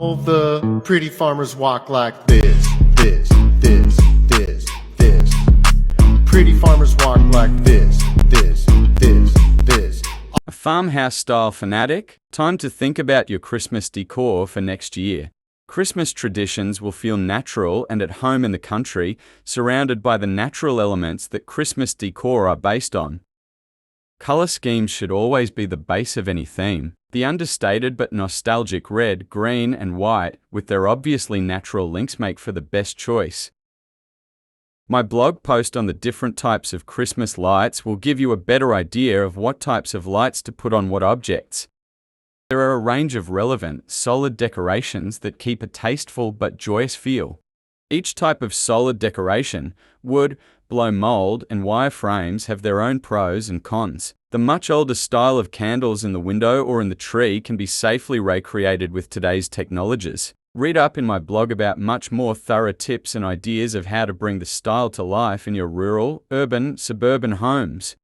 All the pretty farmers walk like this, this, this, this, this. Pretty farmers walk like this, this, this, this. A farmhouse-style fanatic? Time to think about your Christmas decor for next year. Christmas traditions will feel natural and at home in the country, surrounded by the natural elements that Christmas decor are based on. Color schemes should always be the base of any theme. The understated but nostalgic red, green, and white, with their obviously natural links, make for the best choice. My blog post on the different types of Christmas lights will give you a better idea of what types of lights to put on what objects. There are a range of relevant, solid decorations that keep a tasteful but joyous feel. Each type of solid decoration, wood, blow mold, and wire frames, have their own pros and cons. The much older style of candles in the window or in the tree can be safely recreated with today's technologies. Read up in my blog about much more thorough tips and ideas of how to bring the style to life in your rural, urban, suburban homes.